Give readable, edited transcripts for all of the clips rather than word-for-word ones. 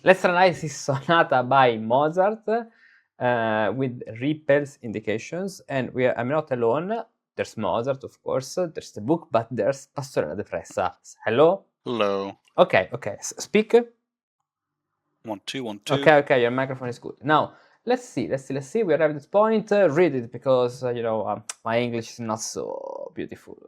Let's analyze this sonata by Mozart with Riepel's indications, and I'm not alone. There's Mozart, of course. There's the book, but there's Pastorella Depressa. Hello. Hello. Okay. Speak. 1 2 1 2. Okay. Your microphone is good. Now let's see. We arrived at this point. Read it because my English is not so beautiful.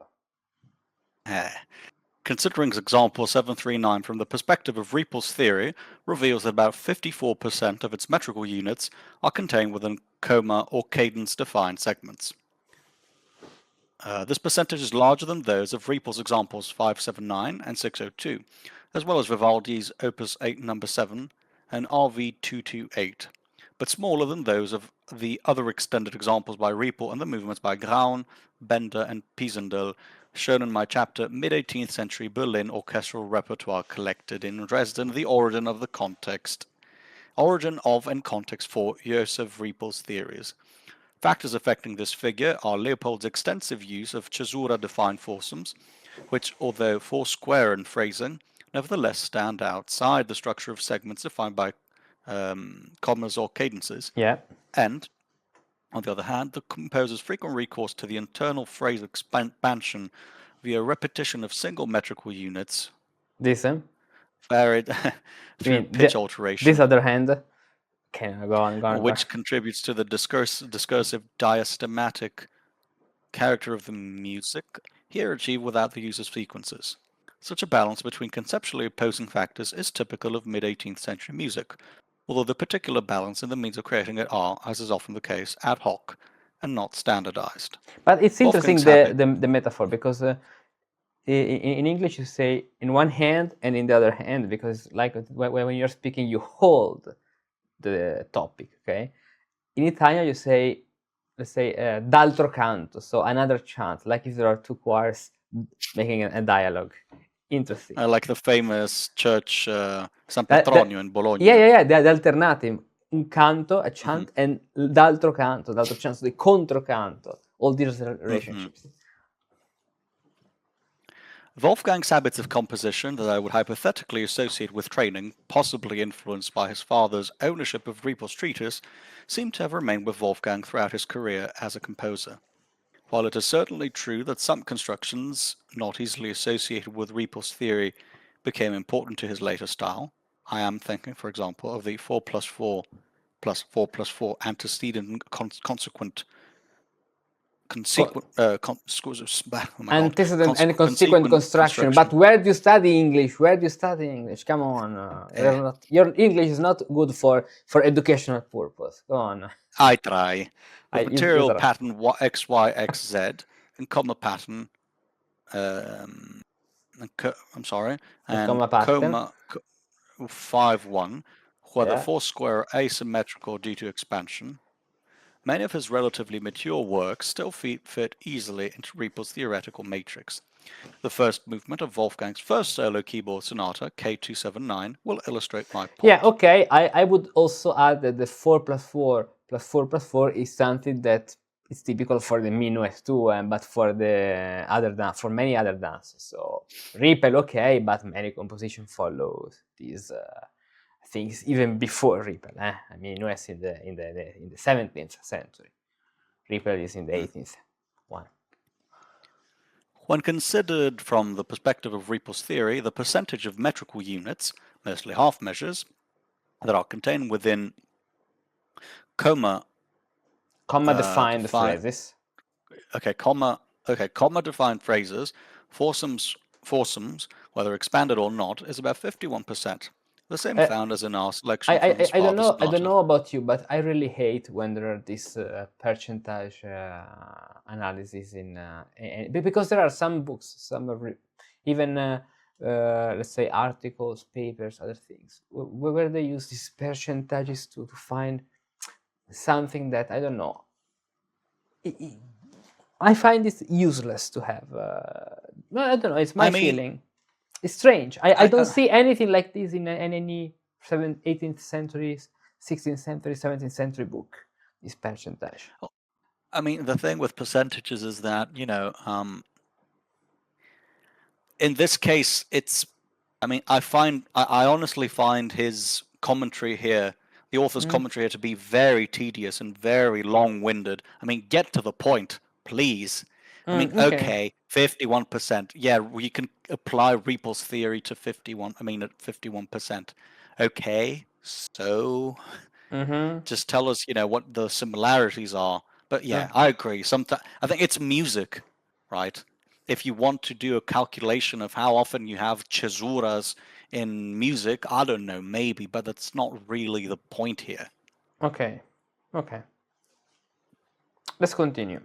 Considering example 739 from the perspective of Riepel's theory reveals that about 54% of its metrical units are contained within coma or cadence-defined segments. This percentage is larger than those of Riepel's examples 579 and 602, as well as Vivaldi's Opus 8 No. 7 and RV 228, but smaller than those of the other extended examples by Riepel and the movements by Graun, Bender, and Pisendel, shown in my chapter Mid-18th Century Berlin Orchestral Repertoire Collected in Dresden, the origin of and context for Joseph Riepel's theories. Factors affecting this figure are Leopold's extensive use of caesura-defined foursomes, which, although four-square in phrasing, nevertheless stand outside the structure of segments defined by commas or cadences. Yeah. And, on the other hand, the composer's frequent recourse to the internal phrase expansion via repetition of single metrical units. Varied through pitch alteration. This other hand. Okay, go on. Which contributes to the discursive diastematic character of the music, here achieved without the use of sequences. Such a balance between conceptually opposing factors is typical of mid-18th century music, although the particular balance and the means of creating it are, as is often the case, ad hoc and not standardized. But it's interesting the metaphor, because in English you say in one hand and in the other hand, because like when you're speaking you hold the topic, okay? In Italian you say, let's say, d'altro canto, so another chant, like if there are two choirs making a dialogue. Interesting. Like the famous church San Petronio in Bologna. Yeah, the alternati, un canto, a chant, and d'altro canto, so the controcanto, all these relationships. Wolfgang's habits of composition that I would hypothetically associate with training, possibly influenced by his father's ownership of Riepel's treatise, seem to have remained with Wolfgang throughout his career as a composer. While it is certainly true that some constructions not easily associated with Riepel's theory became important to his later style, I am thinking, for example, of the 4+4 plus 4+4 antecedent consequent antecedent and consequent construction. But where do you study English? Come on. Your English is not good for educational purpose. Go on. I try. The material pattern XYXZ and comma pattern and comma 5-1, whether four-square or asymmetrical due to expansion. Many of his relatively mature works still fit easily into Riepel's theoretical matrix. The first movement of Wolfgang's first solo keyboard sonata, K279, will illustrate my point. Yeah, okay. I would also add that the 4+4 plus 4+4 is something that is typical for the minuet too, but for the for many other dances. So Riepel, okay, but many composition follows these things even before Riepel. I mean, US in the 17th century. Riepel is in the 18th one. When considered from the perspective of Riepel's theory, the percentage of metrical units, mostly half measures, that are contained within comma-defined phrases. Comma-defined phrases, foursomes, whether expanded or not, is about 51%. The same found as in our selection. I don't know about you, but I really hate when there are this percentage analysis because there are some books, even let's say articles, papers, other things, where they use these percentages to find something that I don't know. I find it useless to have. I don't know. It's my feeling. It's strange. I don't see anything like this in any 18th century, 16th century, 17th century book, this percentage. I mean, the thing with percentages is that, you know, in this case, it's, I mean, I honestly find his commentary here, the author's commentary here, to be very tedious and very long-winded. I mean, get to the point, please. I mean, okay, 51%. Yeah, you can apply Riepel's theory to 51, I mean, at 51%. Okay, so just tell us, you know, what the similarities are. But yeah, I agree. Sometimes I think it's music, right? If you want to do a calculation of how often you have cesuras in music, I don't know, maybe, but that's not really the point here. Okay. Let's continue.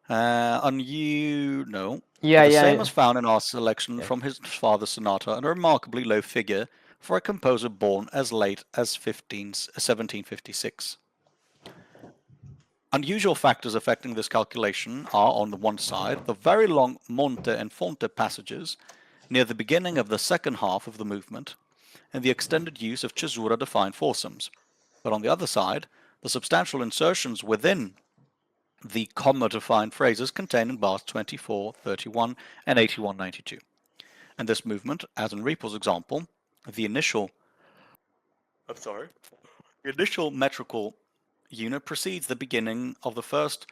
And you know, Yeah, the same as found in our selection from his father's sonata, and a remarkably low figure for a composer born as late as 1756. Unusual factors affecting this calculation are, on the one side, the very long monte and fonte passages near the beginning of the second half of the movement, and the extended use of cesura-defined foursomes, but on the other side, the substantial insertions within the comma-defined phrases contained in bars 24, 31, and 81, 92. And this movement, as in Riepel's example, the initial metrical unit precedes the beginning of the first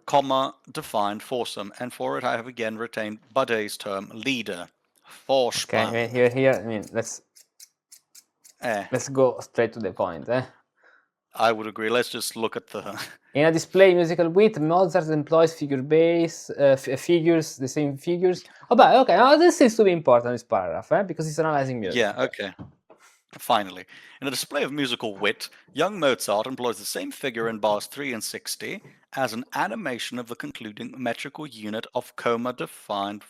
comma-defined foursome, and for it I have again retained Badet's term leader, Vorspann. Okay, here, I mean, let's go straight to the point. I would agree. Let's just look at the... In a display musical width, Mozart employs figures, the same figures. Oh, but okay, now this seems to be important, this paragraph, because it's analyzing music. Yeah, okay. Finally, in a display of musical wit, young Mozart employs the same figure in bars 3 and 60 as an animation of the concluding metrical unit of comma-defined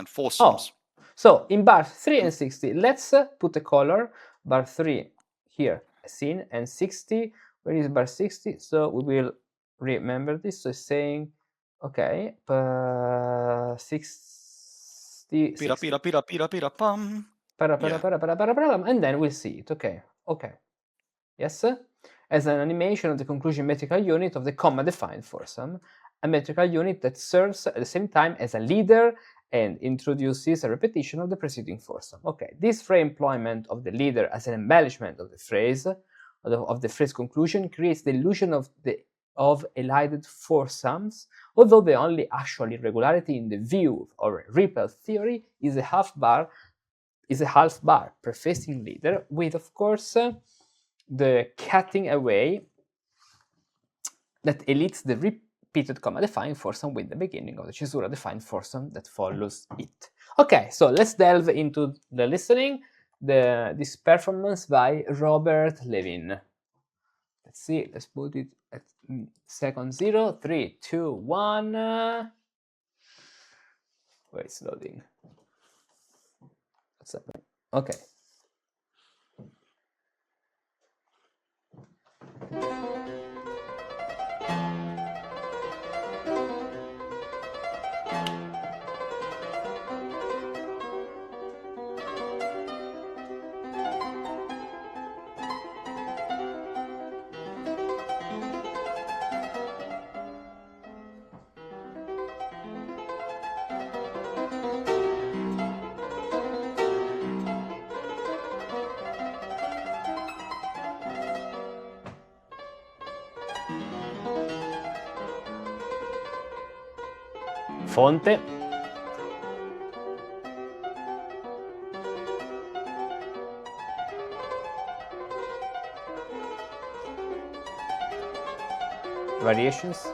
foursomes. Oh, so in bar 3 and 60, let's put a color. Bar 3 here, scene, and 60. Where is bar 60? So we will remember this. So it's saying, okay, 60. Pira-pira-pira-pira-pira-pum. And then we'll see it. Okay. Yes? As an animation of the conclusion metrical unit of the comma-defined foursome, a metrical unit that serves at the same time as a leader and introduces a repetition of the preceding foursome. Okay, this re-employment of the leader as an embellishment of the phrase, of the phrase conclusion, creates the illusion of elided foursomes, although the only actual irregularity in the view of Riepel theory is a half bar, prefacing leader, with, of course, the cutting away that elites the repeated comma-defined foursome with the beginning of the caesura-defined foursome that follows it. Okay, so let's delve into the listening, this performance by Robert Levin. Let's see, let's put it at second 0, 3, 2, 1. Wait, it's loading. What's happening? Okay. Fonte. Variations.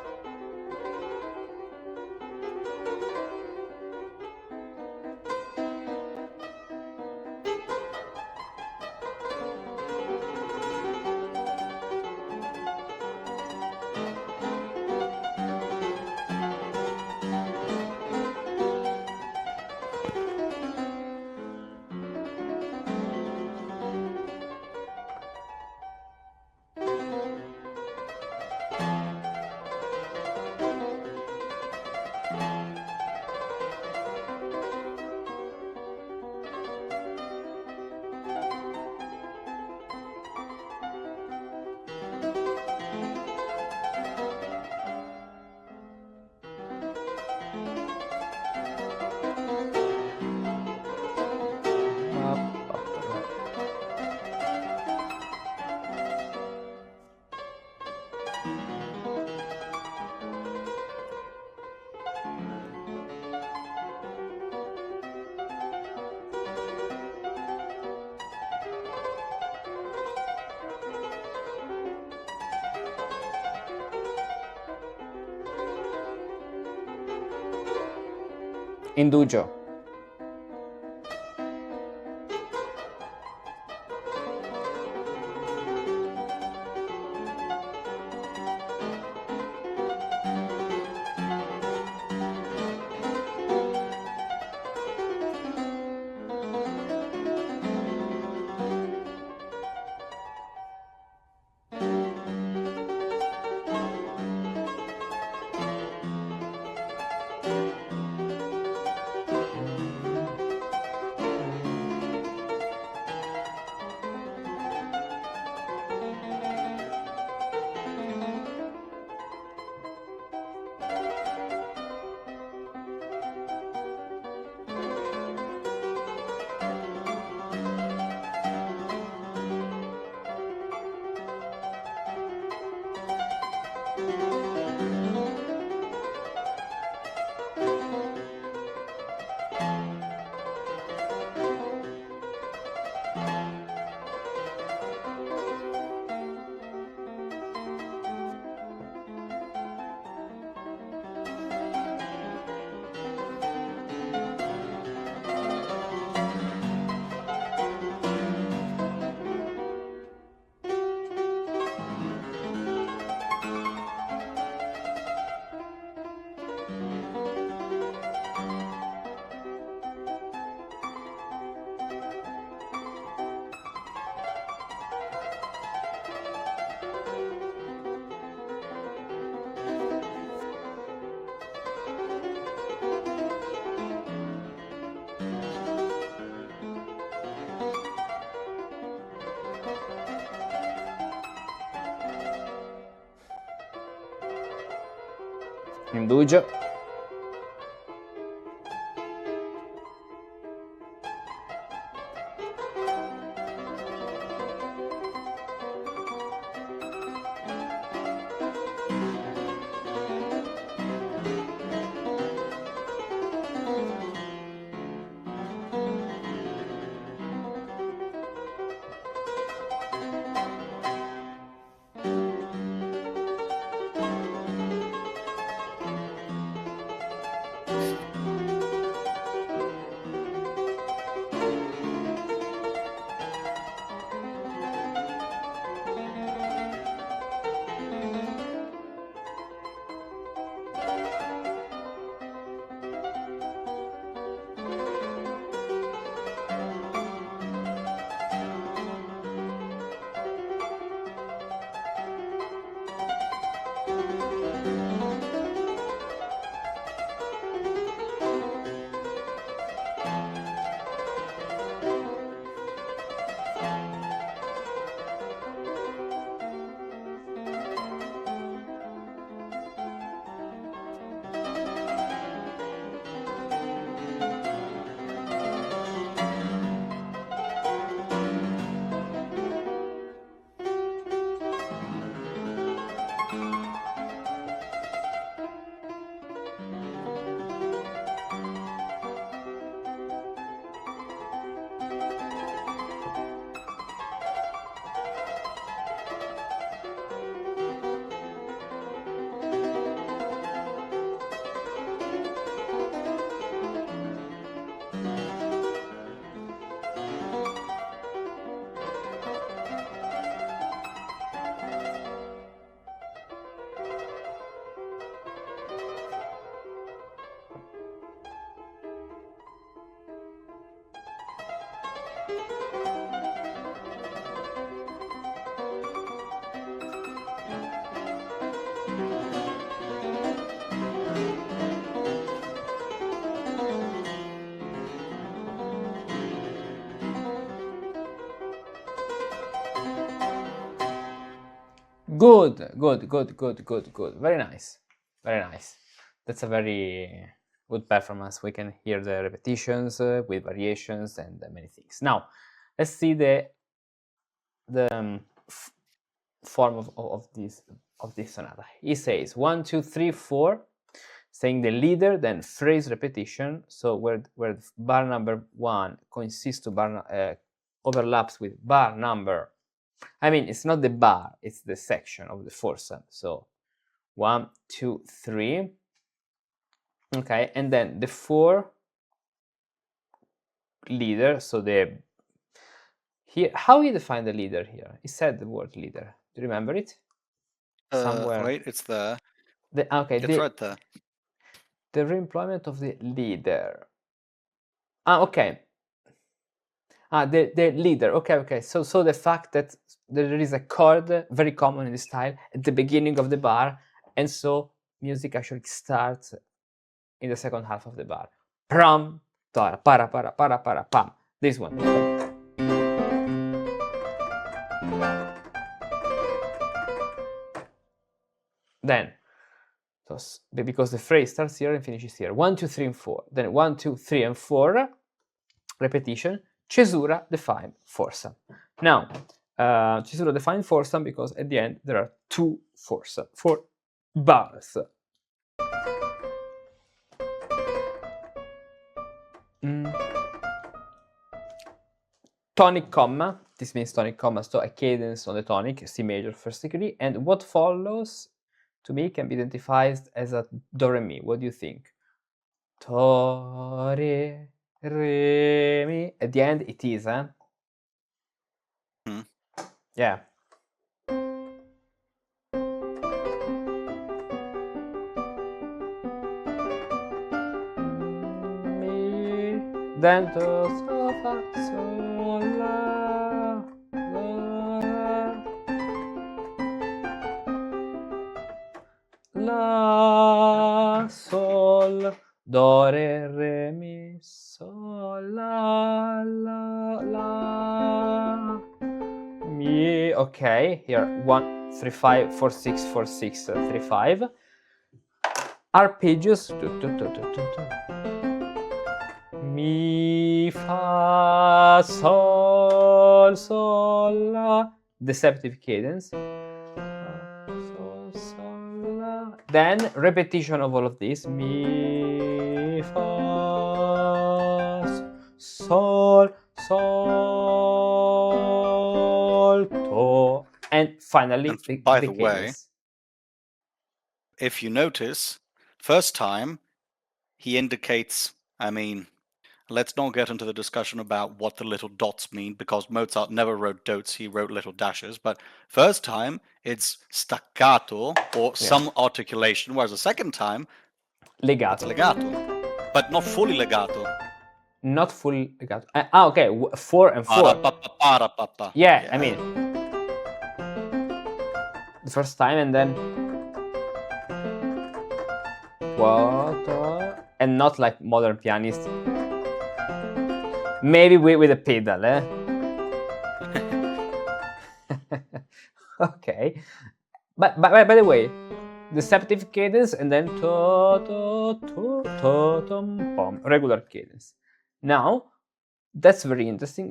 Indugio. Indugio. Good, good, good, good, good, good. Very nice. Very nice. That's a very good performance. We can hear the repetitions with variations and many things. Now, let's see the form of this sonata. He says 1, 2, 3, 4, saying the leader, then phrase repetition. So where bar number 1 consists to bar overlaps with bar number. I mean, it's not the bar, it's the section of the fourth sound. So 1, 2, 3. Okay, and then the 4 leader. So the here, how he defined the leader here? He said the word leader. Do you remember it? Somewhere. Wait, it's there. Okay, It's right there. the reemployment of the leader. Okay. The leader. Okay. So the fact that there is a chord very common in this style at the beginning of the bar, and so music actually starts in the second half of the bar. Pram, para, para, pam. This one. Then, so because the phrase starts here and finishes here. 1, 2, 3, and 4. Then 1, 2, 3, and 4. Repetition. Cesura define forza. Now, cesura define forza because at the end there are 2 forza, 4 bars. Tonic comma. This means tonic comma, so a cadence on the tonic, C major first degree, and what follows to me can be identified as a do re mi. What do you think? Do re mi. At the end it is, huh? Yeah. Mi, then do so fa sol la, la sol do re mi sol la mi. Okay, here 1 3 5 4 6 4 6 3 5. Arpeggios. Mi fa sol la. Deceptive cadence. Sol la. Then repetition of all of this. Mi fa sol to, and finally And by the way, cadence. If you notice, first time he indicates, I mean, let's not get into the discussion about what the little dots mean, because Mozart never wrote dots, he wrote little dashes. But first time, it's staccato or some articulation, whereas the second time, legato. It's legato. But not fully legato. Not fully legato. Okay, 4 and 4. Yeah, I mean, the first time and then and not like modern pianists. Maybe with a pedal, eh? Okay, but by the way, deceptive cadence and then regular cadence. Now that's very interesting.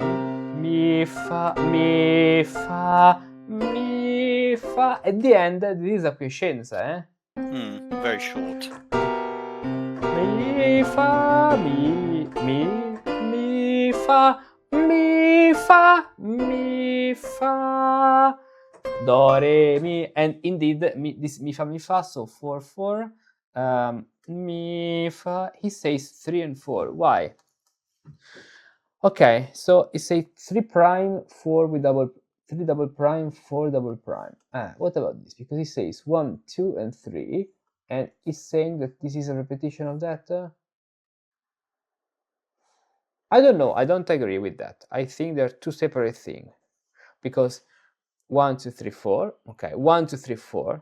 Mi fa mi fa mi fa. At the end, this is a quiescenza, eh? Very short. Mi fa mi fa mi fa mi fa do re mi, and indeed this mi fa, so 4 4 mi fa, he says 3 and 4. Why? Okay, so he says 3 prime 4 with 3 double prime 4 double prime. What about this? Because he says 1 2 and 3, and he's saying that this is a repetition of that. I don't know. I don't agree with that. I think they're two separate things, because 1 2 3 4. Okay, 1 2 3 4,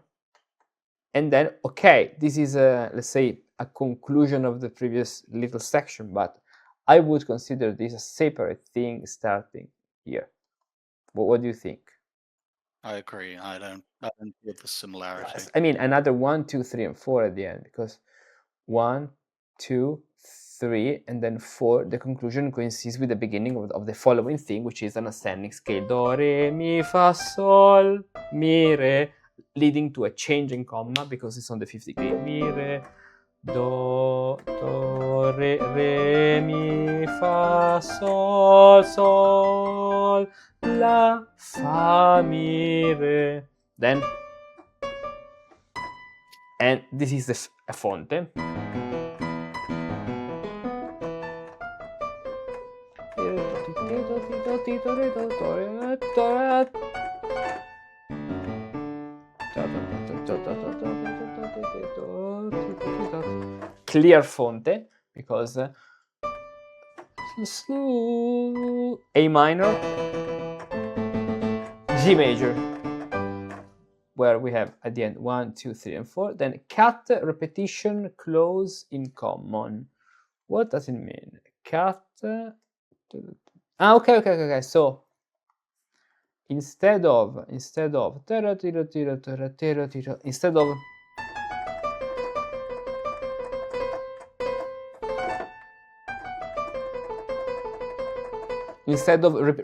and then okay, this is let's say a conclusion of the previous little section, but I would consider this a separate thing starting here. What do you think? I agree. I don't get the similarity. I mean, another 1 2 3 and 4 at the end, because 1 2 3 and then 4, the conclusion coincides with the beginning of the following thing, which is an ascending scale. Do, re, mi, fa, sol, mi, re, leading to a change in comma because it's on the 5th degree. Mi, re, do, re, mi, fa, sol, la, fa, mi, re. Then, and this is the fonte. clear fonte, because A minor, G major, where we have at the end 1, 2, 3, and 4. Then cut, repetition, close in common. What does it mean? Cut. Okay. So instead of instead of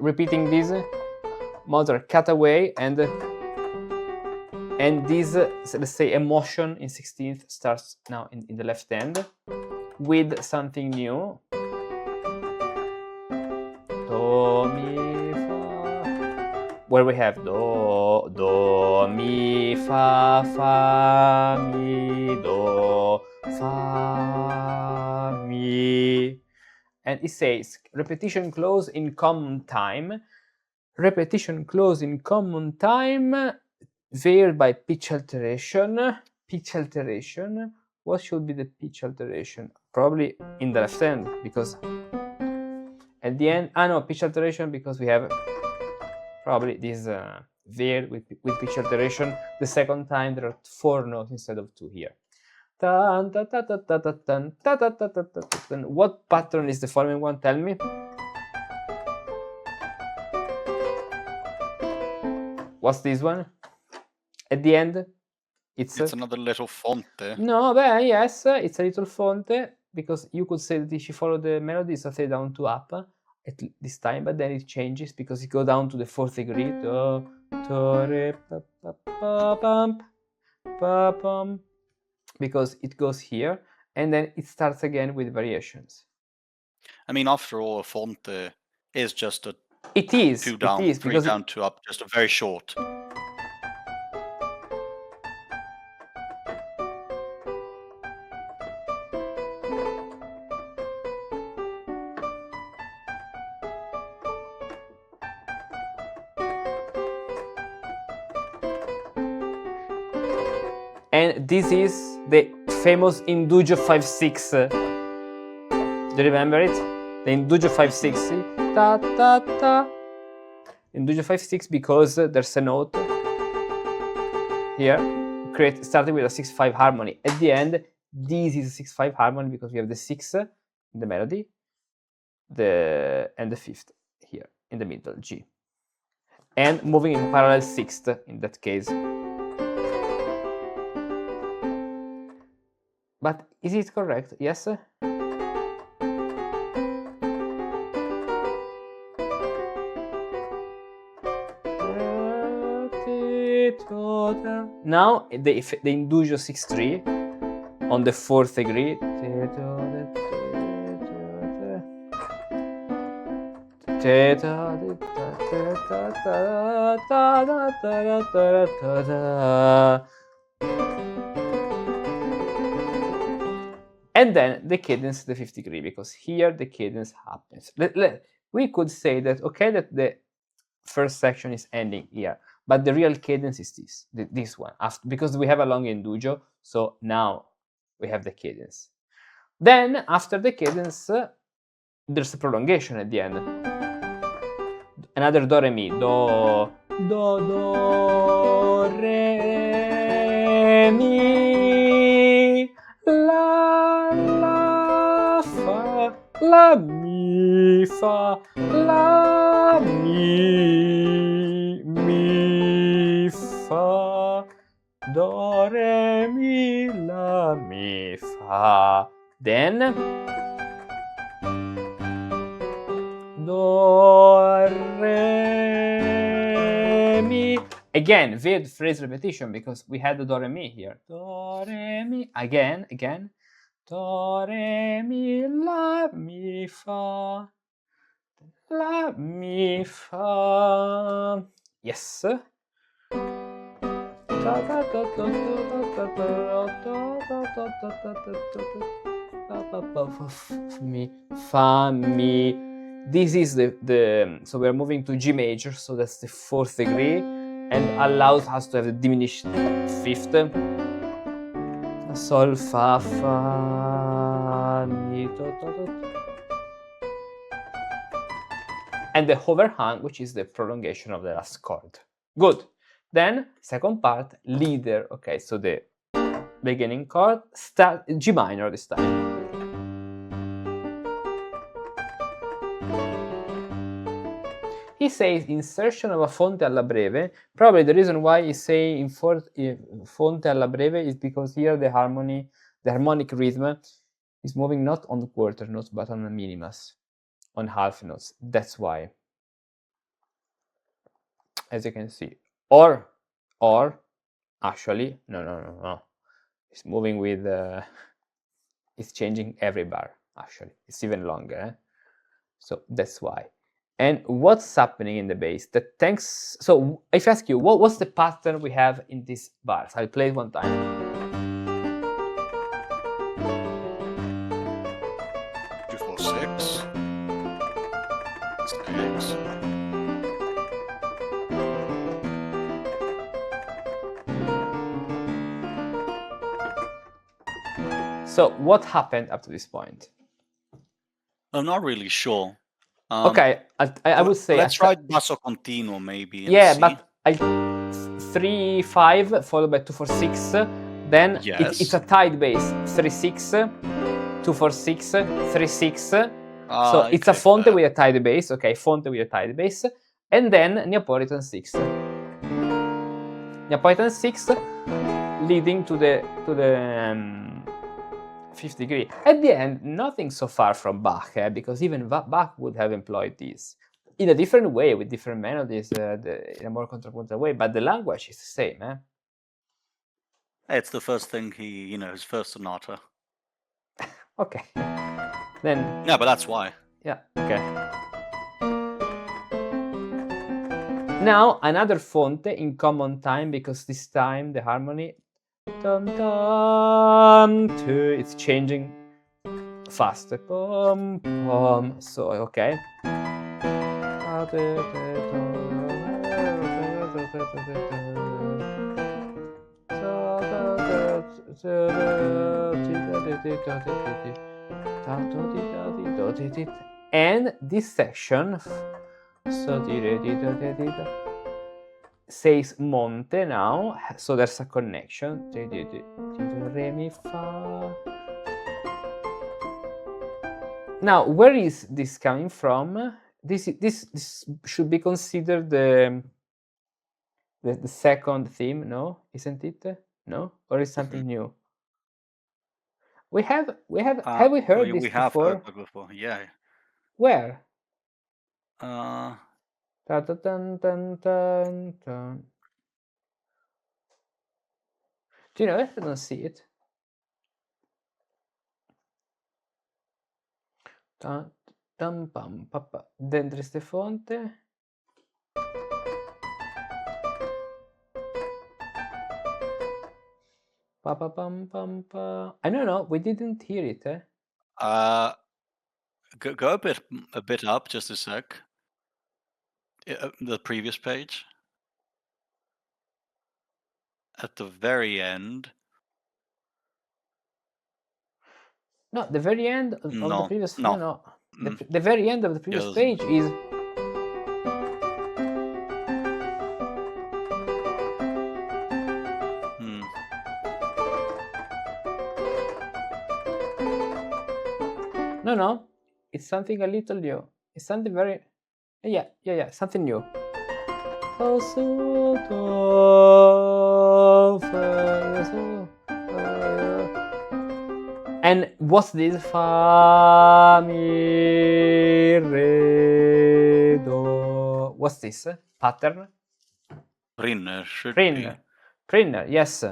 repeating this, Mozart cut away, and this, let's say, emotion in 16th starts now in the left hand with something new. Do, mi, fa, where we have do, mi, fa, mi, do, fa, mi. And it says repetition close in common time. Repetition close in common time, varied by pitch alteration. Pitch alteration. What should be the pitch alteration? Probably in the left hand, because at the end, pitch alteration, because we have probably this varied with pitch alteration. The second time there are 4 notes instead of 2 here. What pattern is the following one? Tell me. What's this one? At the end, it's another little fonte. No, yes, it's a little fonte, because you could say that if you follow the melody, it's say down to up at this time, but then it changes because it goes down to the 4th degree. Do, re, pa, pa, pa, pam, pa, pam, because it goes here, and then it starts again with variations. I mean, after all, a fonte is just a 2 down, 3 down, 2 up, just a very short. And this is the famous Indugio 5/6. Do you remember it? The Indugio 5/6. Ta ta ta. Indugio 5/6, because there's a note here starting with a 6/5 harmony. At the end, this is a 6/5 harmony because we have the 6 in the melody, and the 5th here in the middle, G, and moving in parallel 6th in that case. But is it correct? Yes? Now the Indugio 6/3 on the 4th degree. And then the cadence, the 5th degree, because here the cadence happens. We could say that, okay, that the first section is ending here, but the real cadence is this one, because we have a long Indugio, so now we have the cadence. Then, after the cadence, there's a prolongation at the end. Another do, re, mi, do, re, mi, la, fa, la, mi, fa, la, mi, fa, do, re, mi, la, mi, fa. Then do, re, mi. Again, weird phrase repetition, because we had the do, re, mi here. Do, re, mi. Again. Do, re, mi, la, mi, fa. La, mi, fa. Yes. Mi, fa, mi. This is so we're moving to G major, so that's the 4th degree, and allows us to have the diminished 5th. Sol, fa, fa, mi, do, do, do. And the overhang, which is the prolongation of the last chord. Good. Then, second part, leader. Okay, so the beginning chord, start G minor this time. He says insertion of a fonte alla breve. Probably the reason why he say fonte alla breve is because here the harmonic rhythm is moving not on the quarter notes but on the minimas, on half notes. That's why, as you can see. Or actually, no. It's moving with, it's changing every bar. Actually, it's even longer. So that's why. And what's happening in the bass? So if I ask you, what's the pattern we have in these bars? I'll play it one time. 2, 4, 6. 6. So what happened up to this point? I'm not really sure. Okay, I would say let's try basso continuo maybe. Yeah, see. but 3 5 followed by 2 4 6. Then Yes. it's a tied bass. 3 6, 2 4 6, 3 6. So it's a fonte with a tied bass. Okay, fonte with a tied bass, and then Neapolitan 6. Neapolitan 6 leading to the 5th degree. At the end, nothing so far from Bach, because even Bach would have employed this in a different way, with different melodies, in a more contrapuntal way, but the language is the same. It's the first thing his first sonata. Okay. Then. Yeah, but that's why. Yeah. Okay. Now another fonte in common time, because this time the harmony. It's changing fast. So okay. And this section says Monte now, so there's a connection. Re, mi, fa. Now, where is this coming from? This should be considered the second theme, no? Isn't it? No? Or is something new? Have we heard this we have before? heard it before, yeah. Where? Uh, Dun, dun, dun, dun, dun. Do you know it? I don't see it. Dun, dun, pam, papa. Dentro queste fonte. Pa, pa, pam, pam, pa. I don't know. We didn't hear it. Go a bit up, just a sec. The previous page. At the very end. No, the very end of the previous. No. The very end of the previous page is. No. It's something a little new. It's something very. Yeah. Something new. And what's this? Fa, mi, re, do. What's this? Pattern? Prinner, should be. Prinner, yes.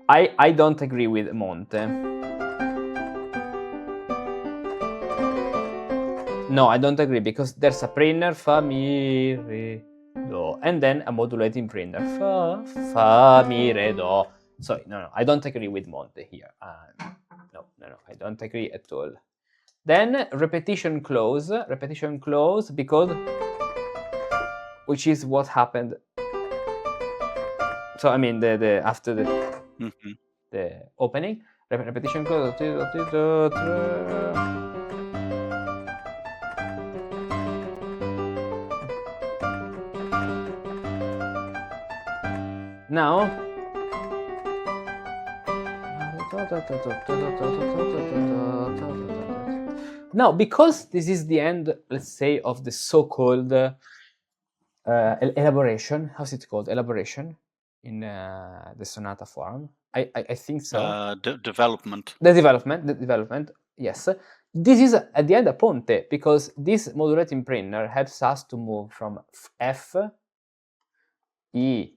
I don't agree with Monte. No, I don't agree, because there's a prinner, fa, mi, re, do, and then a modulating prinner, fa, mi, re, do. Sorry, no, I don't agree with Monte here. No, I don't agree at all. Then repetition close, because which is what happened. So I mean the after the opening, repetition close. Now because this is the end, let's say, of the so-called elaboration. How's it called? Elaboration in the sonata form. I think so. Development. The development. Yes. This is at the end a ponte, because this modulating primer helps us to move from F, E,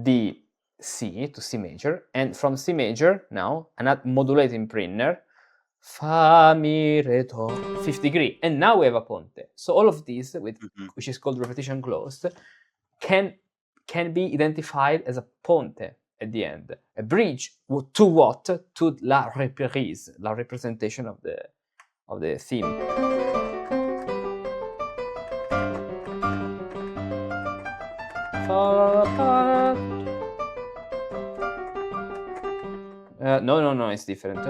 D, C to C major, and from C major now another modulating primer, Fa, Mi, Re, Do, 5th degree, and now we have a ponte. So all of these, which is called repetition closed, can be identified as a ponte at the end, a bridge to what? To la reprise, la representation of the theme. No, it's different.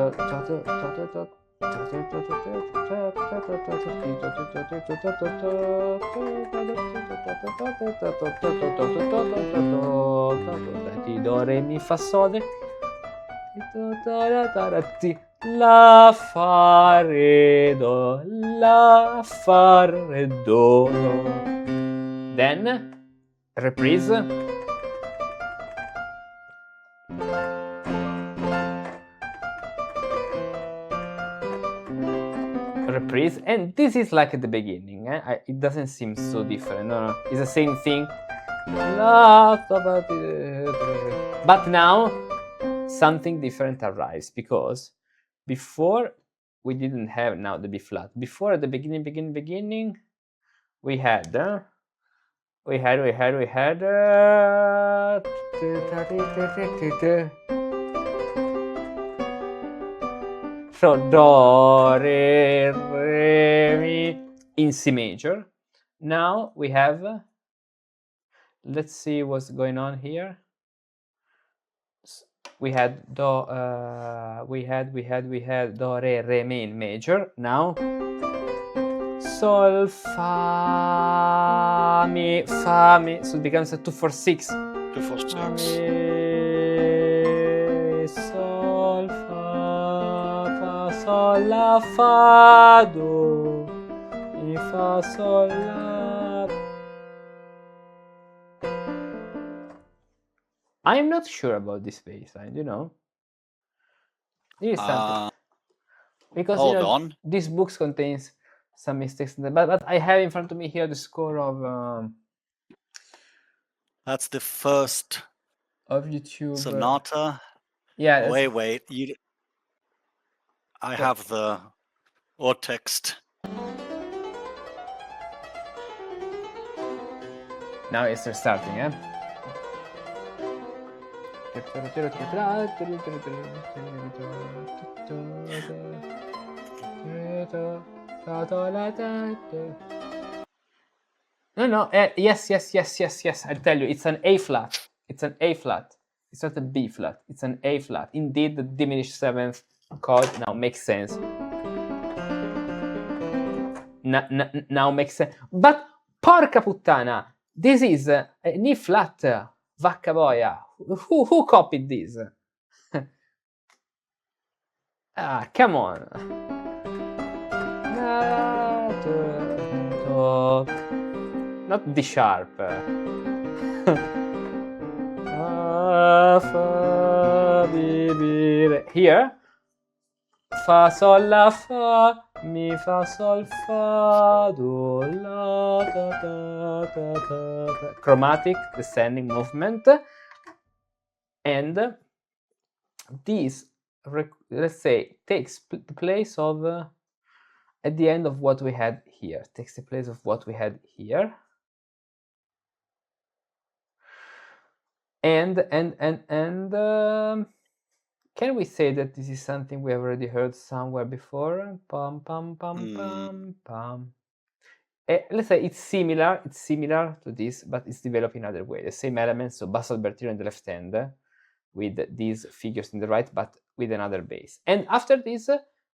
Do, re, mi, fa, sol, la, fa, re, do, la, fa, re, do. Then reprise. Reprise, and this is like at the beginning. It doesn't seem so different. No, it's the same thing. But now something different arrives, because before we didn't have now the B flat. Before, at the beginning, we had so do, re, mi in C major. Now we have, let's see what's going on here. We had do, we had do, re, mi in major. Now sol, fa, mi, so it becomes a 2-4-6. 2-4-6. Sol, fa, sol, la, fa, do, mi, fa, sol, la. I'm not sure about this bass line, This is something. Because hold on. This book contains some mistakes in but I have in front of me here the score of that's the first of YouTube Sonata. Yeah. Wait. I have the text. Now it's starting, No. Yes. I tell you, it's an A flat. It's an A flat. It's not a B flat. It's an A flat. Indeed, the diminished 7th chord now makes sense. Now makes sense. But porca puttana, this is an E flat. Vacca boia. Who copied this? Come on. Not D sharp. Here, fa, sol, la, fa, mi, fa, sol, fa, do, la, ta. Chromatic descending movement. And this, let's say, takes the place of, at the end of what we had here. Takes the place of what we had here. And can we say that this is something we have already heard somewhere before? Pam pam pam pam pam. Let's say it's similar to this, but it's developed in other way. The same elements, so basso albertino in the left hand, with these figures in the right, but with another bass. And after this,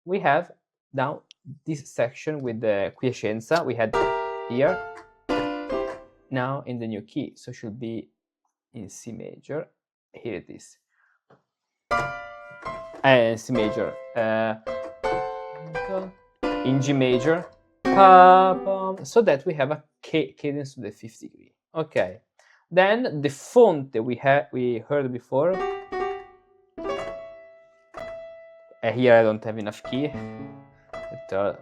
we have now this section with the quiescenza we had here, now in the new key. So it should be in C major. Here it is. C major. In G major. So that we have a cadence to the fifth degree. Okay. Then the font that we heard before. Here I don't have enough key. So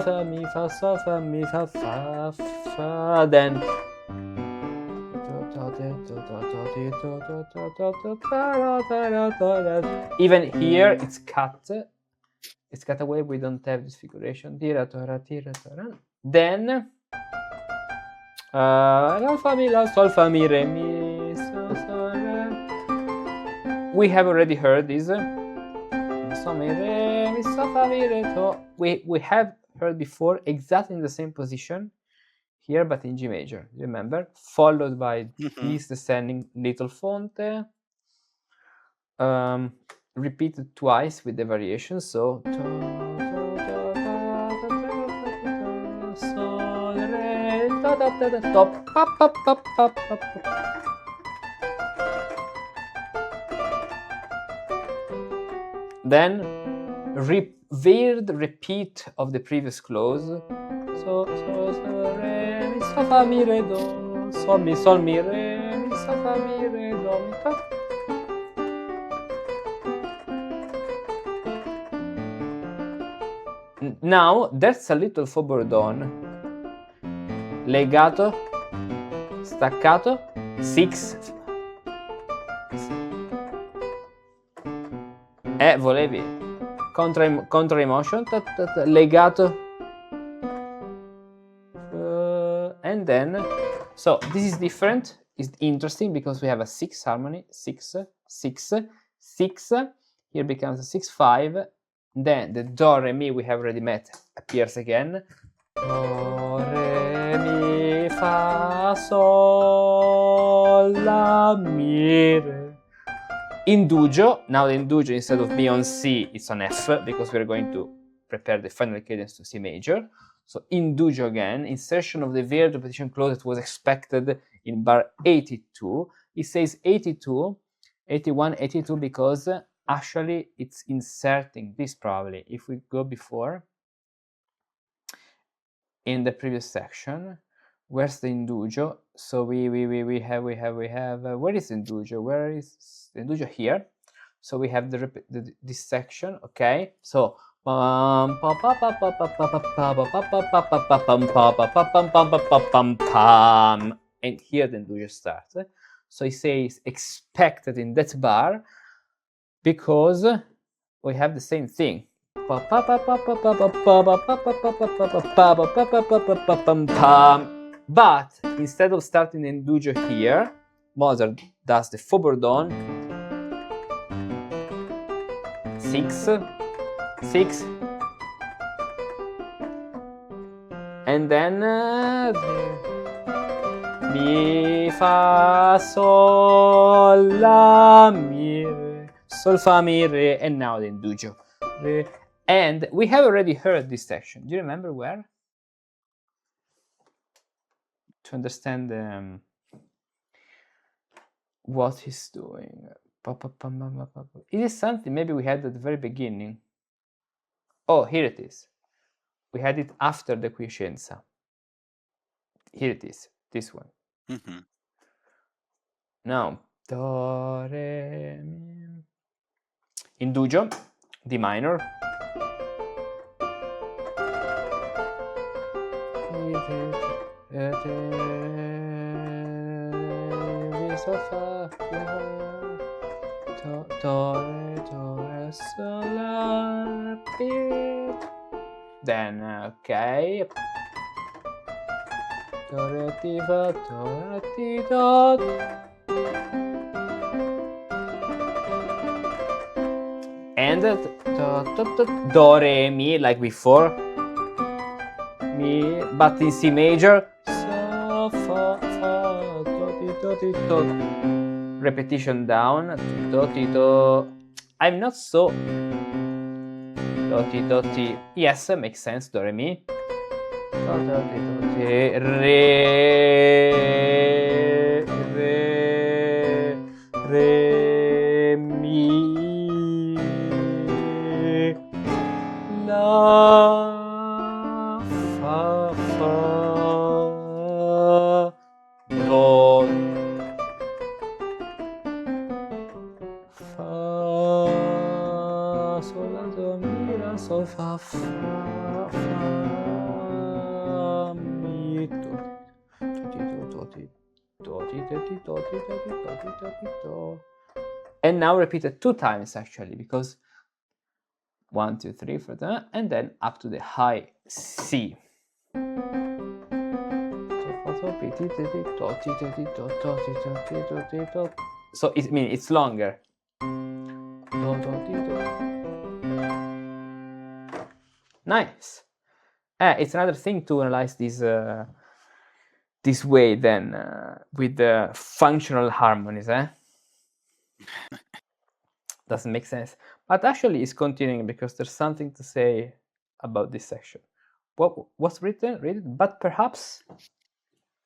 fa mi fa so fa mi fa fa fa. Then even here it's cut. It's cut away. We don't have this figuration. Then la fa mi la sol fa mi re mi so so re. We have already heard this. So mi re mi so fa mi re to. We have heard before exactly in the same position here, but in G major. Remember, followed by this descending little fonte. Repeated twice with the variation. So sol re ta ta ta ta top pa pa pa pa pa. Then weird repeat of the previous clause. So re mi so fa mi re do sol mi re mi so fa mi re do mi fa. Now there's a little faux-bourdon, legato, staccato, 6. Volevi contra emotion, legato, and then so this is different. It's interesting because we have a 6 harmony, 6 6 6. Here becomes a 6 5. Then the do re mi we have already met appears again. Do re mi fa sol la mi re. Indugio. Now the indugio instead of being on C, it's on F because we're going to prepare the final cadence to C major. So indugio again, insertion of the weird repetition clause that was expected in bar 82. It says 82, 81, 82 because actually it's inserting this probably. If we go before in the previous section, where's the indugio? So we have where is indugio? Where is the indugio? Here. So we have this section. Okay. So and here the indugio starts. So it says expected in that bar because we have the same thing. But instead of starting the indugio here, Mozart does the faux-bourdon 6 6, and then mi fa sol la mi re sol fa mi re, and now the indugio re. And we have already heard this section. Do you remember where? To understand what he's doing. It is something maybe we had at the very beginning. Oh, here it is. We had it after the quiescenza. Here it is, this one. Now, do, re, mi. Indugio, D minor. So fa, do, re, sol, la, pi. Then okay. Do, re, ti, fa, do, re, ti, do. And do, re, mi, like before. Mi, but in C major. So, fa, fa, do, ti, do. Repetition down. Do, ti, do. I'm not so. Do, ti, do, ti. Yes, makes sense. Do, re, mi. Do, do, ti, do, ti. Re, mi. La, fa, fa, do, fa, sol, la, do, mi, la, sol, fa, fa, mi, do, ti, do, ti, do, ti, do, ti, do, ti, do, ti, do, ti, do, ti, do. And now repeat it 2 times actually, because 1, 2, 3, 4, and then up to the high C. So it means it's longer. Nice. It's another thing to analyze this way then with the functional harmonies. Doesn't make sense, but actually it's continuing because there's something to say about this section. What's written? Read it. But perhaps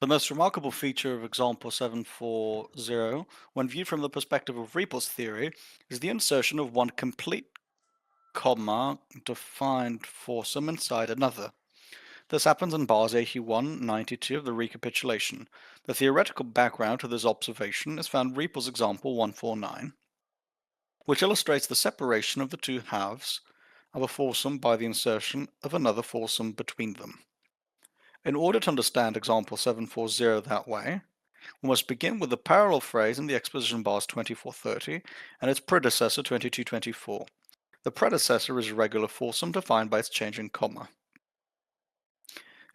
the most remarkable feature of example 740, when viewed from the perspective of Riepel's theory, is the insertion of one complete comma-defined foursome inside another. This happens in bars 81 and 92 of the recapitulation. The theoretical background to this observation is found in Riepel's example 149, which illustrates the separation of the two halves of a foursome by the insertion of another foursome between them. In order to understand example 740 that way, we must begin with the parallel phrase in the exposition bars 2430 and its predecessor 2224. The predecessor is a regular foursome defined by its changing comma.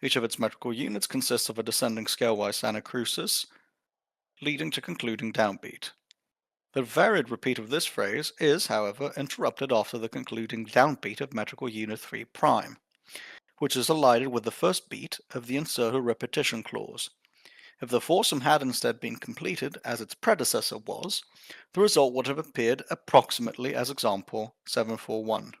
Each of its metrical units consists of a descending scalewise anacrusis, leading to concluding downbeat. The varied repeat of this phrase is, however, interrupted after the concluding downbeat of metrical unit 3', which is elided with the first beat of the inserter repetition clause. If the foursome had instead been completed as its predecessor was, the result would have appeared approximately as example 741.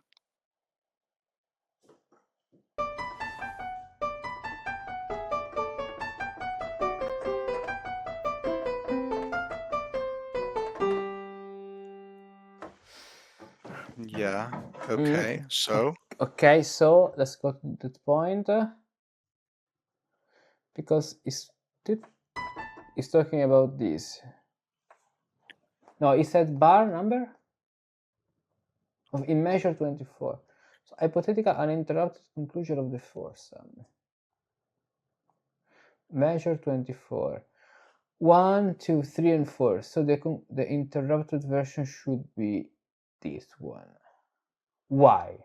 Yeah, okay, so? Okay, so let's go to that point. Because it's talking about this. No, it said bar number in measure 24. So hypothetical uninterrupted conclusion of the foursome. Measure 24. 1, 2, 3, and 4. So the interrupted version should be this one. Why?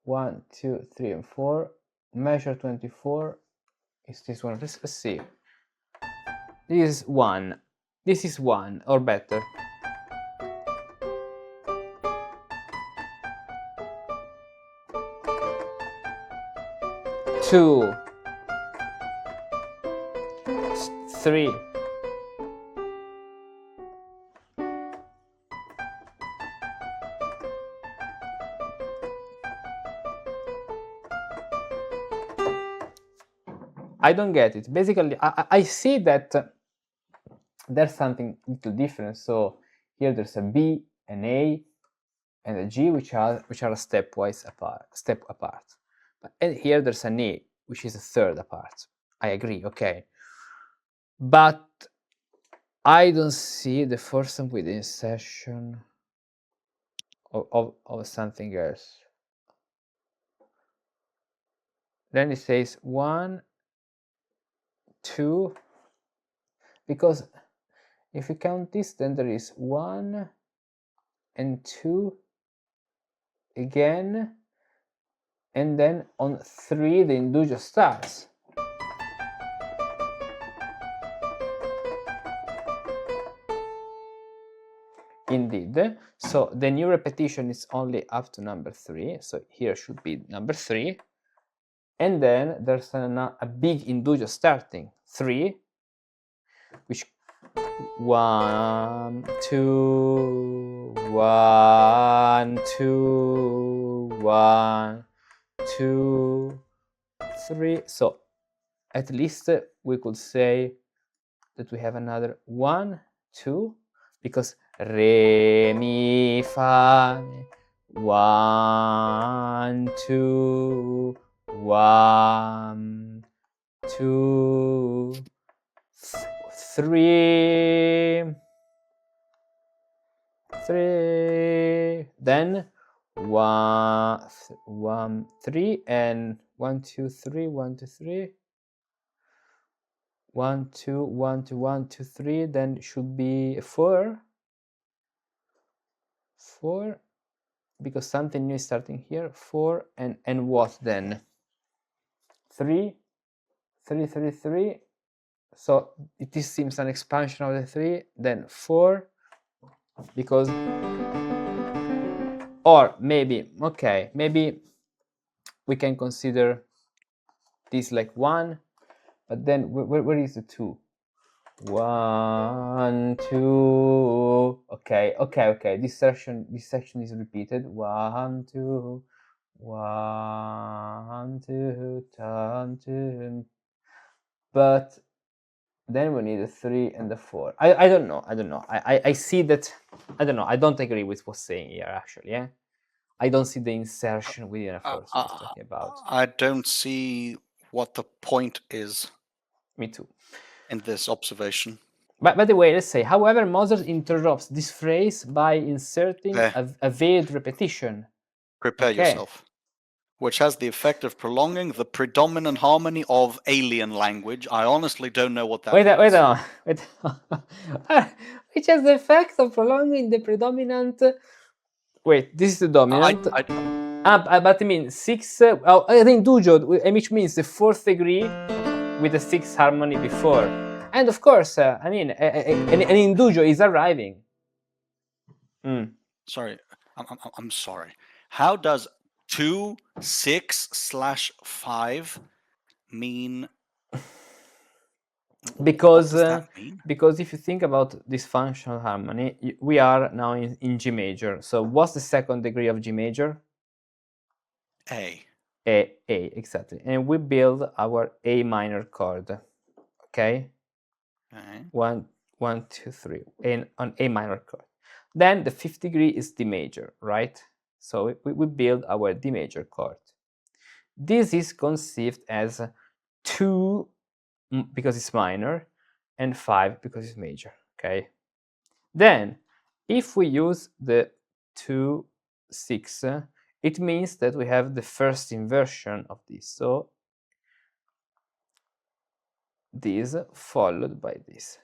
1, 2, 3, and 4. Measure 24 is this one. Let's see. This is 1. This is 1, or better. 2, 3. I don't get it. Basically, I see that there's something little different. So here there's a B, an A, and a G, which are step apart. And here there's an E, which is a third apart. I agree, okay. But I don't see the foursome with the insertion of something else. Then it says 1, 2, because if you count this, then there is 1 and 2 again, and then on 3 the indugio starts. Indeed. So the new repetition is only up to number 3. So here should be number 3. And then there's a big indugio starting 3, which 1, 2, 1, 2, 1, 2, 3. So at least we could say that we have another 1, 2, because re, mi, fa, 1, 2, 1, 2, 3, 3, then 1, 3, and 1, 2, 3, 1, 2, 3, 1, 2, 1, 2, 1, 2, 3, then should be 4, 4, because something new is starting here, 4, and what then? 3, 3, 3, 3, so this seems an expansion of the 3, then 4, because, or maybe, okay, maybe we can consider this like 1, but then where is the 2? 1, 2, okay, this section is repeated, 1, 2, 1, 2, 2, but then we need a 3 and a 4. I don't know. I see that. I don't know. I don't agree with what's saying here, actually. Yeah, I don't see the insertion within a first he's talking about. I don't see what the point is. Me too. In this observation. But by the way, let's say, however, Mozart interrupts this phrase by inserting a veiled repetition. Prepare yourself. Which has the effect of prolonging the predominant harmony of alien language. I honestly don't know what that means. Wait on. Which has the effect of prolonging the predominant... Wait, this is the dominant. But I mean 6... the indugio, which means the 4th degree with the 6th harmony before. And of course, I mean, an indugio is arriving. Sorry, I'm sorry. How does 2, 6/5 mean? Because what does that mean? Because if you think about this functional harmony, we are now in G major. So what's the 2nd degree of G major? A, exactly. And we build our A minor chord. Okay. 1, 2, 3, and on A minor chord. Then the 5th degree is D major, right? So we build our D major chord. This is conceived as 2 because it's minor and 5 because it's major, okay? Then if we use the 2, 6, it means that we have the first inversion of this. So this followed by this,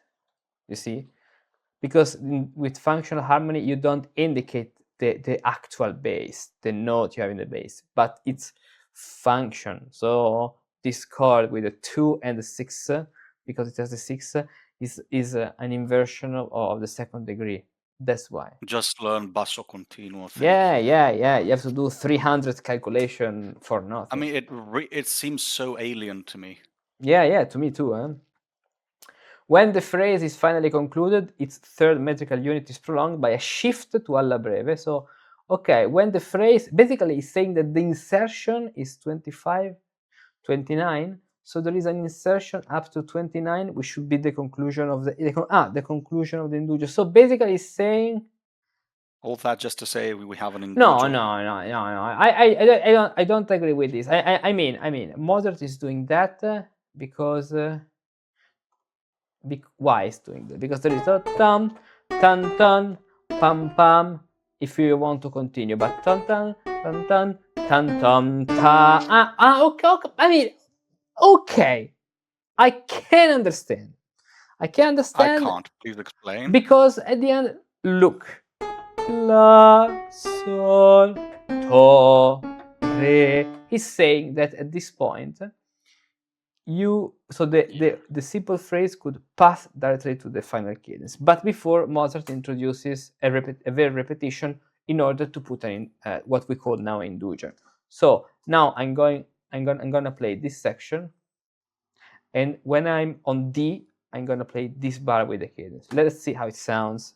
you see? Because with functional harmony, you don't indicate the actual bass, the note you have in the bass, but it's function. So this chord with the 2 and the 6, because it has the 6, is an inversion of the 2nd degree. That's why. Just learn basso continuo. Yeah. You have to do 300 calculation for nothing. I mean, it seems so alien to me. Yeah, to me too. When the phrase is finally concluded, its 3rd metrical unit is prolonged by a shift to alla breve. So, okay, when the phrase basically is saying that the insertion is 25, 29, so there is an insertion up to 29, which should be the conclusion of the conclusion of the indugio. So basically, it's saying all that just to say we have an indugio. No. I don't agree with this. I mean, Mozart is doing that because. Why is doing that? Because there is a tam, tan, tan, pam, pam. If you want to continue, but tan, tan, tan, tan, tan, tam, ta. Okay. I mean, okay. I can understand. I can't. Please explain. Because at the end, look, la, sol, do, re, he's saying that at this point, the simple phrase could pass directly to the final cadence. But before, Mozart introduces a very repetition in order to put in what we call now indulger. So now I'm gonna play this section, and when I'm on D, I'm gonna play this bar with the cadence. Let's see how it sounds.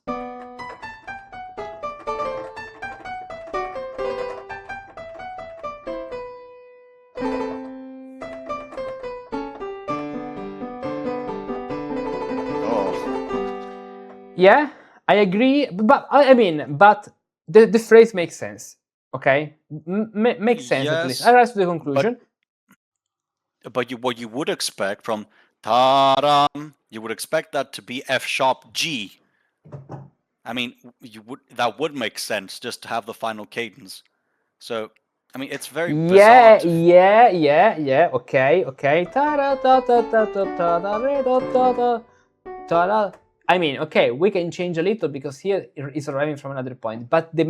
Yeah, I agree, but I mean, but the phrase makes sense, okay? Makes sense, yes, at least. I rise to the conclusion. But what you would expect from ta-dam, you would expect that to be F sharp G. I mean, that would make sense just to have the final cadence. So, I mean, it's very bizarre. Yeah. Okay. I mean, okay, we can change a little because here it's arriving from another point. But the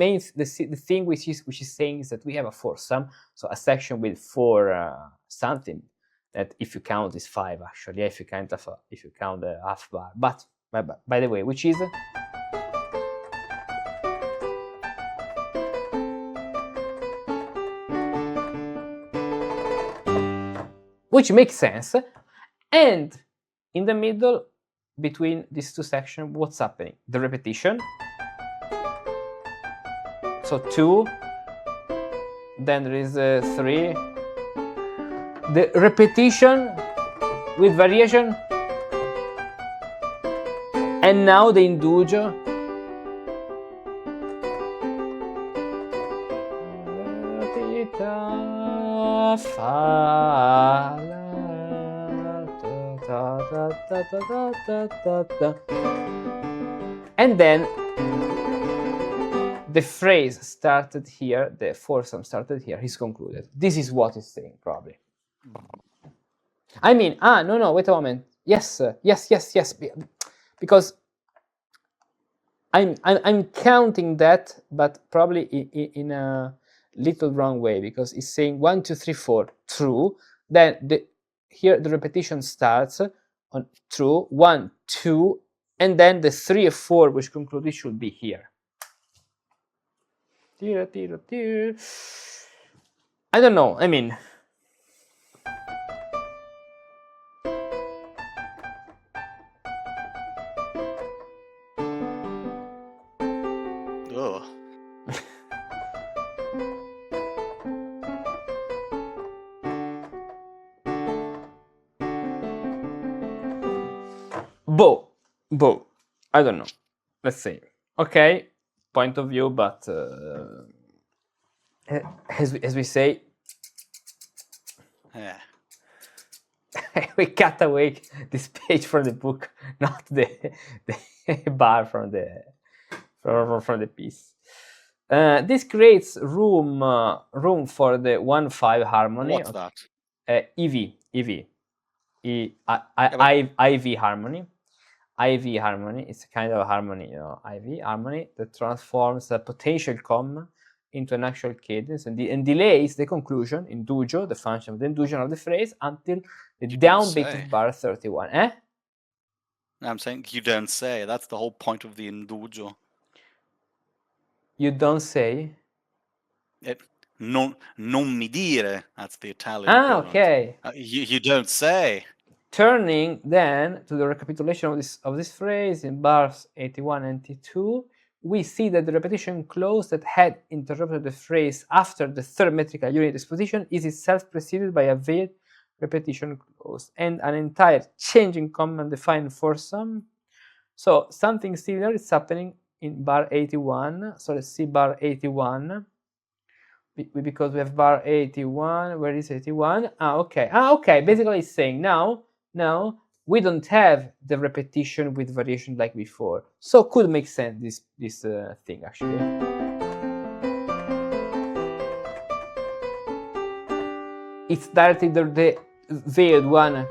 thing which is saying is that we have a foursome, so a section with four something that, if you count, is 5 actually. If you count the half bar. But by the way, which is which makes sense, and in the middle between these two sections, what's happening? The repetition. So 2, then there is 3. The repetition with variation, and now the indulger. And then the phrase started here, the foursome started here, he's concluded. This is what he's saying, probably. I mean, no, wait a moment. Yes, because I'm counting that, but probably in a little wrong way, because it's saying 1, 2, 3, 4, true. Then here the repetition starts on true, 1, 2, and then the 3 or 4 which conclude it should be here. I don't know. I mean, Bow. I don't know. Let's see. Okay, point of view, but as we say, yeah. We cut away this page from the book, not the bar from the piece. This creates room for the 1/5 harmony. What's that? IV harmony. IV harmony. It's a kind of harmony, IV harmony that transforms a potential comma into an actual cadence and delays the conclusion, indulgio, the function of the indulgence of the phrase, until the downbeat of bar 31. I'm saying you don't say. That's the whole point of the indulgio. You don't say? Non mi dire. That's the Italian equivalent. Okay. You don't say. Turning then to the recapitulation of this phrase in bars 81 and 82, we see that the repetition clause that had interrupted the phrase after the third metrical unit exposition is itself preceded by a veiled repetition clause and an entire changing command defined foursome. So something similar is happening in bar 81. So let's see bar 81. Because we have bar 81. Where is 81? Okay. Basically, it's saying now we don't have the repetition with variation like before. So could make sense this thing actually. It's directly the veiled one.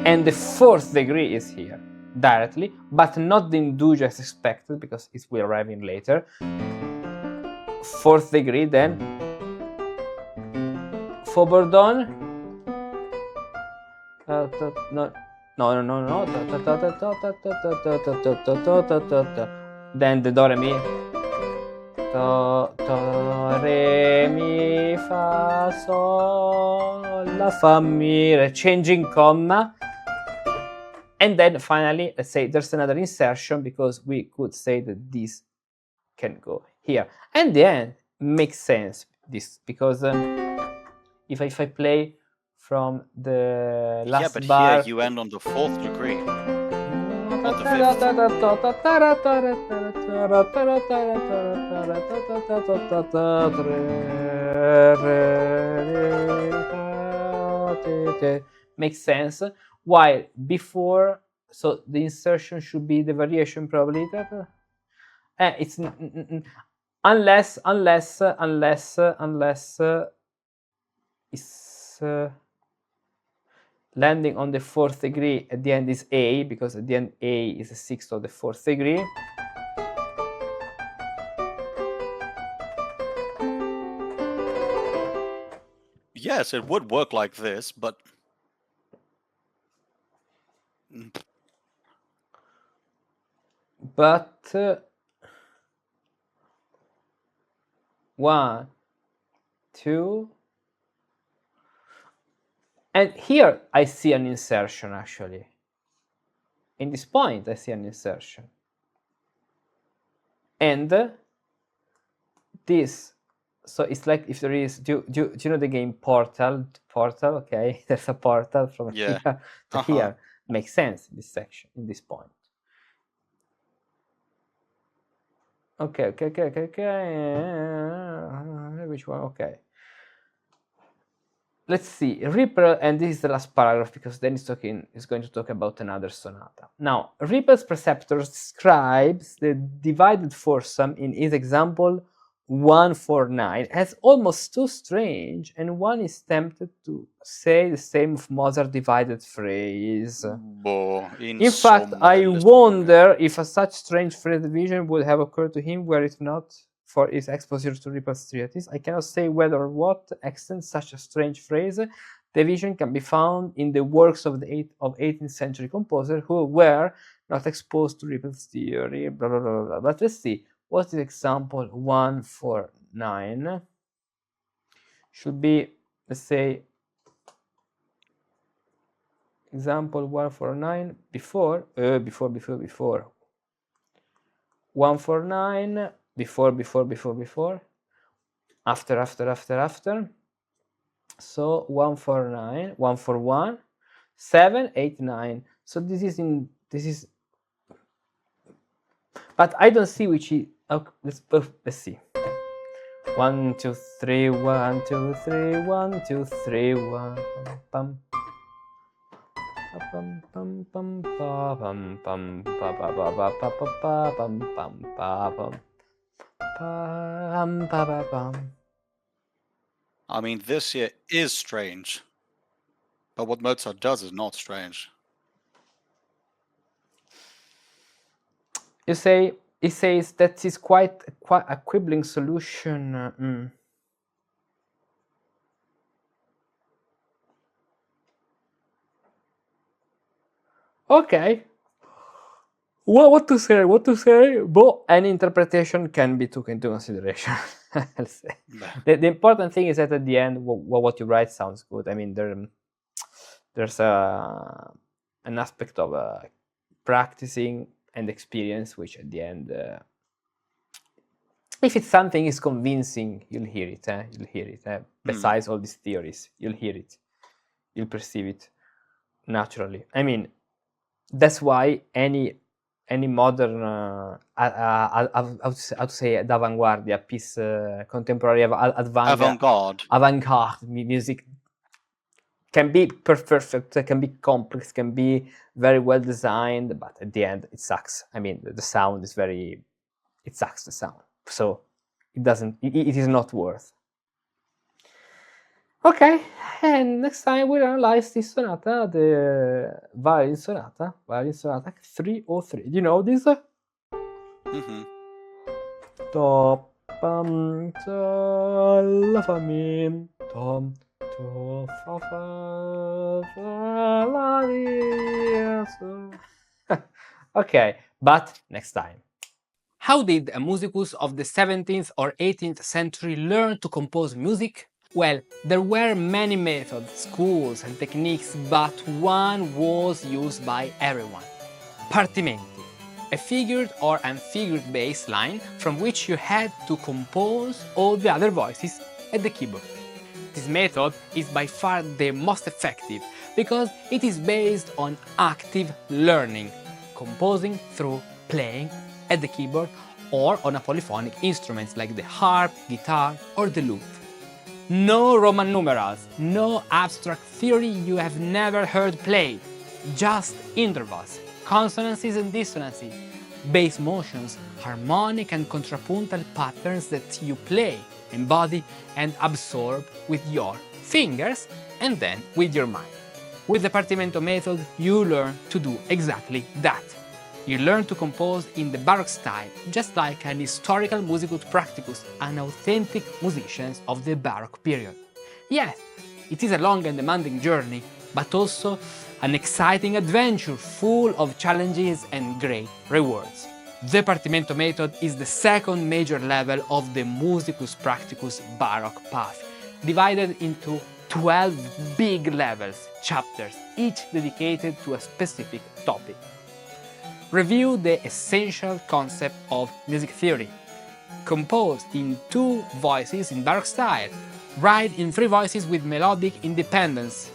And the fourth degree is here directly, but not the indulgence expected because it will arrive in later. 4th degree, then Fa Bordone, then the Do Re Mi, Do Re Mi Fa Sol La Fa Mi Re, changing comma, and then finally let's say there's another insertion because we could say that this can go here, and then makes sense this because if I play from the last but bar, here you end on the 4th degree. Makes sense. While before, so the insertion should be the variation probably. It's unless it's landing on the 4th degree at the end is A, because at the end A is a 6th of the 4th degree. Yes, it would work like this, but one, two, and here I see an insertion actually. In this point I see an insertion. And this, so it's like if there is, do you know the game Portal? Okay, there's a portal from here to here. Makes sense in this section, in this point. Okay. Which one? Okay. Let's see. Riepel, and this is the last paragraph because then it's going to talk about another sonata. Now, Riepel's preceptor describes the divided foursome in his example 149 as almost too strange, and one is tempted to say the same of Mozart's divided phrase. In fact, I wonder if a such strange phrase division would have occurred to him were it not for his exposure to Riepel's treatise. I cannot say whether or what extent such a strange phrase division can be found in the works of the 18th century composers who were not exposed to Riepel's theory, blah, blah, blah, blah. But let's see. What is example 149? Should be, let's say, example 149 before 149 before after, so 149 141 7 8 9. So this is but I don't see which is. Okay, let's see. 1 2 3 1 2 3 1 2 3 1 pam pam pam pam pam pam pam. I mean, this here is strange, but what Mozart does is not strange. You say, he says that is quite a quibbling solution. Okay. Well, what to say? But any interpretation can be taken into consideration. I'll say. The important thing is that at the end, what you write sounds good. I mean, there's an aspect of practicing and experience, which at the end, if it's something is convincing, you'll hear it. You'll hear it. Besides all these theories, you'll hear it. You'll perceive it naturally. I mean, that's why any modern, I would say, d'avanguardia piece, contemporary avant-garde music can be perfect, can be complex, can be very well designed, but at the end it sucks. I mean, the sound is it sucks, the sound. So it is not worth. Okay, and next time we'll analyze this sonata, the violin sonata 303. Do you know this? Mm-hmm. Top. pam, sol, la, fa, mi, tom, to, fa, fa, la, di, so. Okay, but next time. How did a musicus of the 17th or 18th century learn to compose music? Well, there were many methods, schools and techniques, but one was used by everyone. Partimenti, a figured or unfigured bass line from which you had to compose all the other voices at the keyboard. This method is by far the most effective because it is based on active learning, composing through playing at the keyboard or on a polyphonic instruments like the harp, guitar or the lute. No Roman numerals, no abstract theory you have never heard played, just intervals, consonances and dissonances, bass motions, harmonic and contrapuntal patterns that you play, embody and absorb with your fingers and then with your mind. With the Partimento method, you learn to do exactly that. You learn to compose in the Baroque style, just like an historical musicus practicus, an authentic musicians of the Baroque period. Yes, it is a long and demanding journey, but also an exciting adventure full of challenges and great rewards. The Partimento method is the second major level of the Musicus Practicus Baroque path, divided into 12 big levels, chapters, each dedicated to a specific topic. Review the essential concept of music theory. Compose in 2 voices in Baroque style. Write in 3 voices with melodic independence.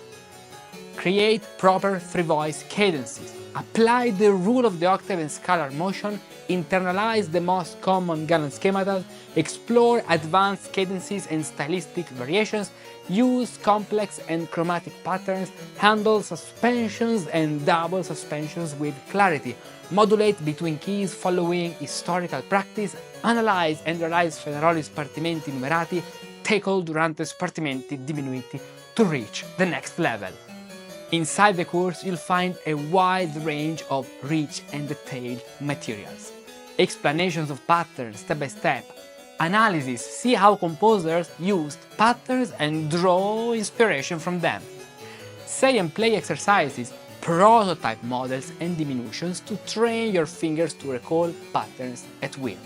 Create proper 3-voice cadences. Apply the rule of the octave and scalar motion. Internalize the most common galant schemata. Explore advanced cadences and stylistic variations. Use complex and chromatic patterns. Handle suspensions and double suspensions with clarity. Modulate between keys following historical practice. Analyze and realize Fenaroli's Partimenti numerati. Tackle Durante's Partimenti diminuiti to reach the next level. Inside the course, you'll find a wide range of rich and detailed materials. Explanations of patterns step by step. Analysis, see how composers used patterns and draw inspiration from them. Say and play exercises, prototype models and diminutions to train your fingers to recall patterns at will.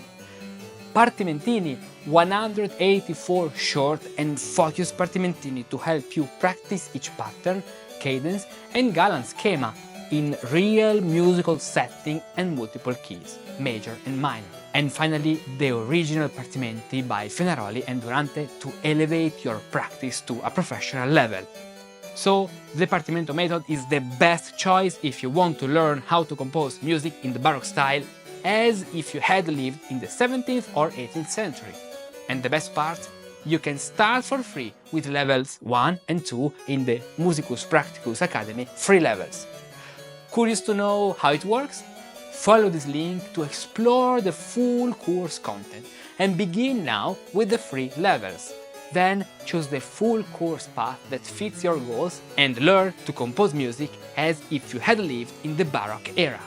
Partimentini, 184 short and focused partimentini to help you practice each pattern, cadence and galant schema in real musical setting and multiple keys, major and minor. And finally, the original Partimenti by Fenaroli and Durante to elevate your practice to a professional level. So, the Partimento method is the best choice if you want to learn how to compose music in the Baroque style as if you had lived in the 17th or 18th century. And the best part? You can start for free with levels 1 and 2 in the Musicus Practicus Academy free levels. Curious to know how it works? Follow this link to explore the full course content and begin now with the free levels. Then choose the full course path that fits your goals and learn to compose music as if you had lived in the Baroque era.